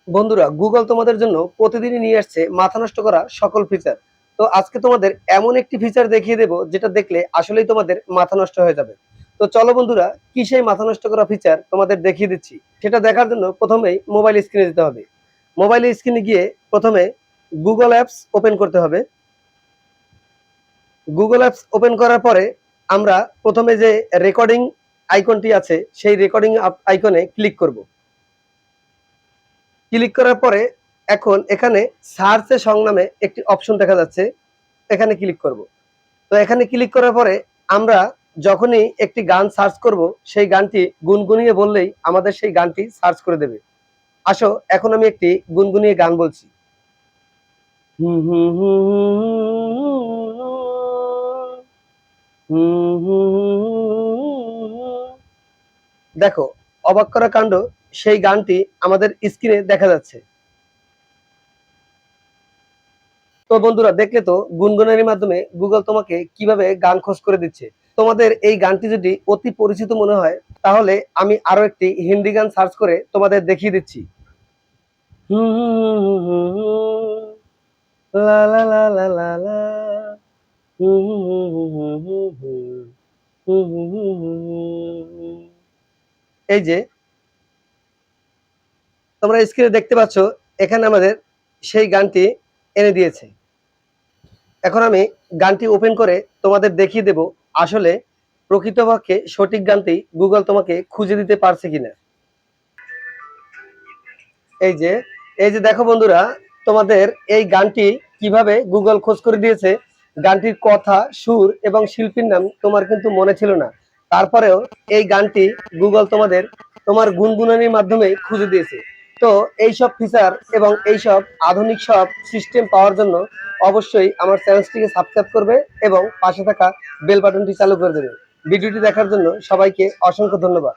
বন্ধুরা, গুগল তোমাদের জন্য প্রতিদিনই নিয়ে আসছে মাথা নষ্ট করা সকল ফিচার। তো আজকে তোমাদের এমন একটি ফিচার দেখিয়ে দেব যেটা দেখলে আসলেই তোমাদের মাথা নষ্ট হয়ে যাবে। তো চলো বন্ধুরা, কি সেই মাথা নষ্ট করা ফিচার তোমাদের দেখিয়ে দিচ্ছি। সেটা দেখার জন্য প্রথমেই মোবাইল স্ক্রিনে যেতে হবে। মোবাইল স্ক্রিনে গিয়ে প্রথমে গুগল অ্যাপস ওপেন করতে হবে। গুগল অ্যাপস ওপেন করার পরে আমরা প্রথমে যে রেকর্ডিং আইকনটি আছে সেই রেকর্ডিং আইকনে ক্লিক করব। ক্লিক করার পরে এখন এখানে সার্চে সংনামে একটি অপশন দেখা যাচ্ছে, এখানে ক্লিক করব। তো এখানে ক্লিক করার পরে আমরা যখনই একটি গান সার্চ করব সেই গানটি গুনগুনিয়ে বললেই আমাদের সেই গানটি সার্চ করে দেবে। আসো এখন আমি একটি গুনগুনিয়ে গান বলছি। হুম হুম হুম হুম হুম। দেখো, অবাক করা কাণ্ড, সেই গানটি আমাদের স্ক্রিনে দেখা যাচ্ছে। তো বন্ধুরা, দেখলে তো গুনগুনানির মাধ্যমে গুগল তোমাকে কিভাবে গান খোঁজ করে দিচ্ছে। তোমাদের এই গানটি যদি অতি পরিচিত মনে হয় তাহলে আমি আরো একটি হিন্দি গান সার্চ করে তোমাদের দেখিয়ে দিচ্ছি। লা লা লা লা লা লা। এই যে তোমরা স্ক্রিনে দেখতে পাচ্ছ, এখানে আমাদের সেই গানটি এনে দিয়েছে। এখন আমি গানটি ওপেন করে তোমাদের দেখিয়ে দেব আসলে প্রকৃতপক্ষে সঠিক গানটি গুগল তোমাকে খুঁজে দিতে পারছে কিনা। এই যে এই যে দেখো বন্ধুরা, তোমাদের এই গানটি কিভাবে গুগল খোঁজ করে দিয়েছে। গানটির কথা, সুর এবং শিল্পীর নাম তোমার কিন্তু মনে ছিল না, তারপরেও এই গানটি গুগল তোমার গুনগুনানির মাধ্যমে খুঁজে দিয়েছে। তো এই সব ফিচার এবং এই সব আধুনিক সব সিস্টেম পাওয়ার জন্য অবশ্যই আমার চ্যানেলটিকে সাবস্ক্রাইব করবে এবং পাশে থাকা বেল বাটনটি চালু করে দেবে। ভিডিওটি দেখার জন্য সবাইকে অসংখ্য ধন্যবাদ।